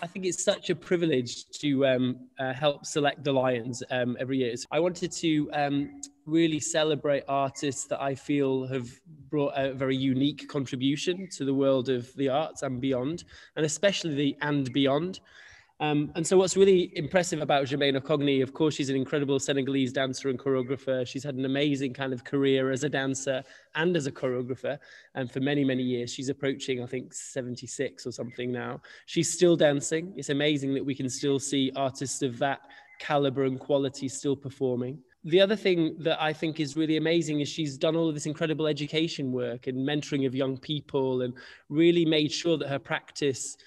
I think it's such a privilege to help select the Lions every year. So I wanted to really celebrate artists that I feel have brought a very unique contribution to the world of the arts and beyond, and especially the and beyond. And so what's really impressive about Germaine Okogni, of course, she's an incredible Senegalese dancer and choreographer. She's had an amazing kind of career as a dancer and as a choreographer. And for many, many years, she's approaching, I think, 76 or something now. She's still dancing. It's amazing that we can still see artists of that caliber and quality still performing. The other thing that I think is really amazing is she's done all of this incredible education work and mentoring of young people and really made sure that her practice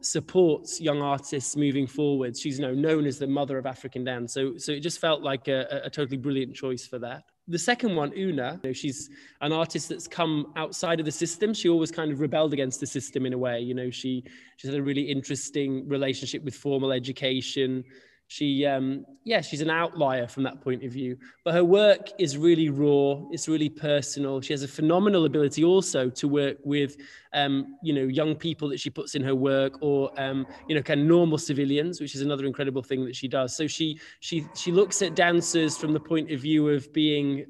supports young artists moving forward. She's known as the mother of African dance. So it just felt like a totally brilliant choice for that. The second one, Una, she's an artist that's come outside of the system. She always kind of rebelled against the system in a way. She's had a really interesting relationship with formal education. She's an outlier from that point of view, but her work is really raw. It's really personal. She has a phenomenal ability also to work with, young people that she puts in her work, or, kind of normal civilians, which is another incredible thing that she does. So she looks at dancers from the point of view of being,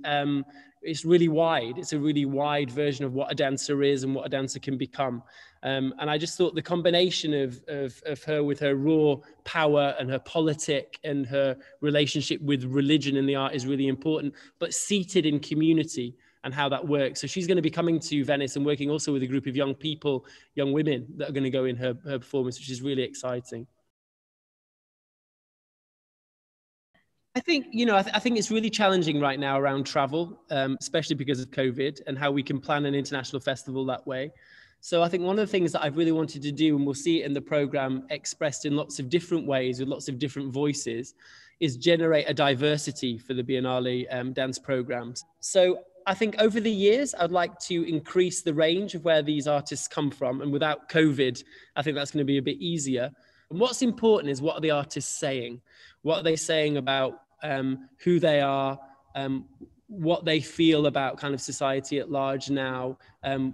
it's really wide. It's a really wide version of what a dancer is and what a dancer can become. And I just thought the combination of her with her raw power and her politic and her relationship with religion in the art is really important, but seated in community and how that works. So she's going to be coming to Venice and working also with a group of young people, young women that are going to go in her performance, which is really exciting. I think, I think it's really challenging right now around travel, especially because of COVID and how we can plan an international festival that way. So I think one of the things that I've really wanted to do, and we'll see it in the program expressed in lots of different ways with lots of different voices, is generate a diversity for the Biennale dance programs. So I think over the years, I'd like to increase the range of where these artists come from. And without COVID, I think that's going to be a bit easier. And what's important is, what are the artists saying? What are they saying about who they are, what they feel about kind of society at large now,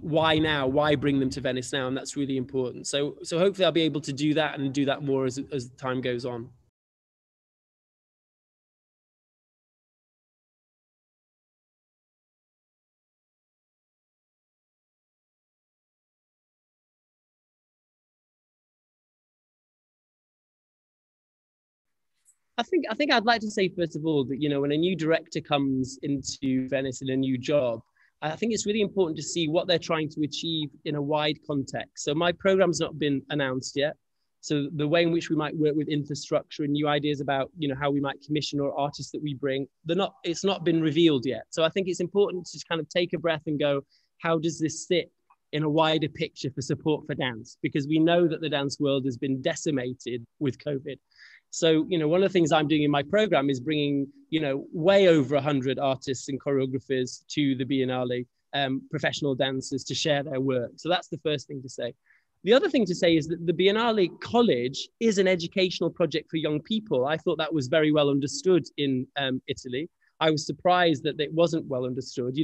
why bring them to Venice now? And that's really important. So hopefully I'll be able to do that and do that more as time goes on. I think I'd like to say, first of all, that, when a new director comes into Venice in a new job, I think it's really important to see what they're trying to achieve in a wide context. So my program's not been announced yet. So the way in which we might work with infrastructure and new ideas about, how we might commission or artists that we bring, it's not been revealed yet. So I think it's important to kind of take a breath and go, how does this sit in a wider picture for support for dance? Because we know that the dance world has been decimated with COVID. So, one of the things I'm doing in my program is bringing, way over 100 artists and choreographers to the Biennale, professional dancers, to share their work. So that's the first thing to say. The other thing to say is that the Biennale College is an educational project for young people. I thought that was very well understood in Italy. I was surprised that it wasn't well understood. The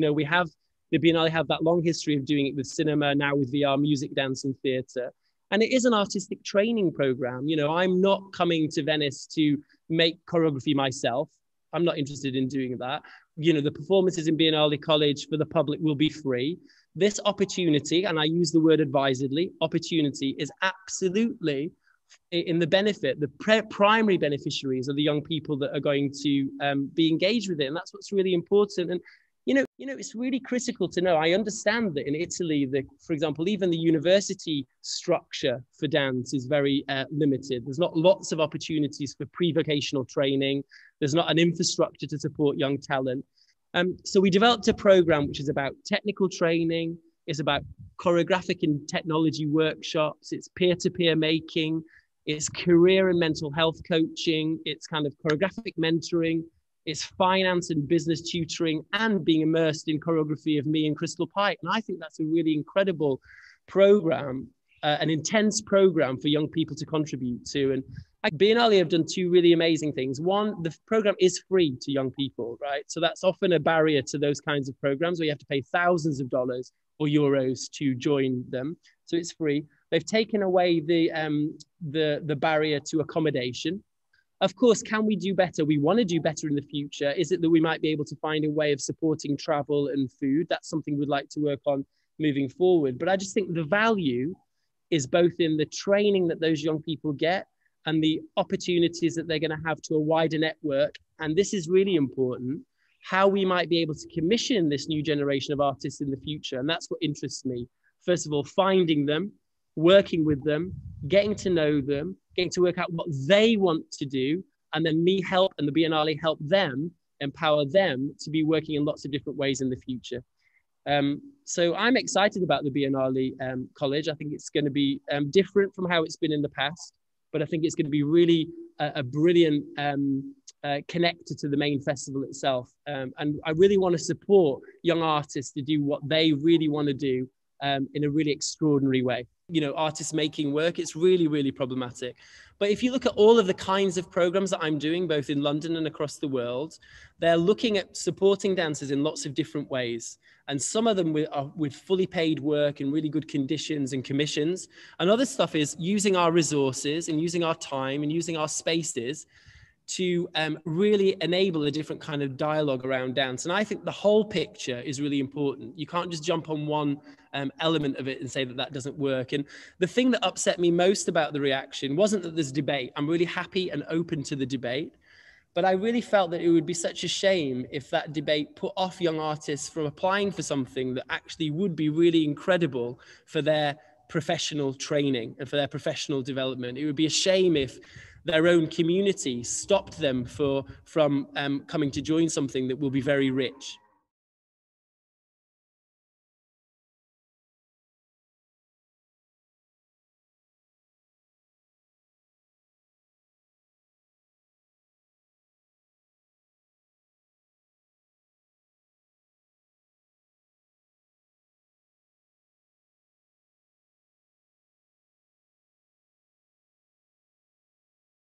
Biennale have that long history of doing it with cinema, now with VR, music, dance, and theatre. And it is an artistic training program. I'm not coming to Venice to make choreography myself. I'm not interested in doing that. The performances in Biennale College for the public will be free. This opportunity, and I use the word advisedly, opportunity, is absolutely in the benefit, the primary beneficiaries are the young people that are going to be engaged with it. And that's what's really important. And it's really critical to know. I understand that in Italy, for example, even the university structure for dance is very limited. There's not lots of opportunities for pre-vocational training. There's not an infrastructure to support young talent. So we developed a program which is about technical training. It's about choreographic and technology workshops. It's peer-to-peer making. It's career and mental health coaching. It's kind of choreographic mentoring. It's finance and business tutoring, and being immersed in choreography of me and Crystal Pike. And I think that's a really incredible program, an intense program for young people to contribute to. And Biennale have done two really amazing things. One, the program is free to young people, right? So that's often a barrier to those kinds of programs where you have to pay thousands of dollars or euros to join them. So it's free. They've taken away the barrier to accommodation. Of course, can we do better? We want to do better in the future. Is it that we might be able to find a way of supporting travel and food? That's something we'd like to work on moving forward. But I just think the value is both in the training that those young people get and the opportunities that they're going to have to a wider network. And this is really important, how we might be able to commission this new generation of artists in the future. And that's what interests me. First of all, finding them, working with them, getting to know them, getting to work out what they want to do, and then me help and the Biennale help them, empower them to be working in lots of different ways in the future. So I'm excited about the Biennale College. I think it's going to be different from how it's been in the past, but I think it's going to be really a brilliant connector to the main festival itself. And I really want to support young artists to do what they really want to do in a really extraordinary way. You know, artists making work, it's really, really problematic. But if you look at all of the kinds of programs that I'm doing, both in London and across the world, they're looking at supporting dancers in lots of different ways. And some of them with fully paid work and really good conditions and commissions. And other stuff is using our resources and using our time and using our spaces to really enable a different kind of dialogue around dance. And I think the whole picture is really important. You can't just jump on one element of it and say that that doesn't work. And the thing that upset me most about the reaction wasn't that there's debate. I'm really happy and open to the debate. But I really felt that it would be such a shame if that debate put off young artists from applying for something that actually would be really incredible for their professional training and for their professional development. It would be a shame if their own community stopped them from coming to join something that will be very rich.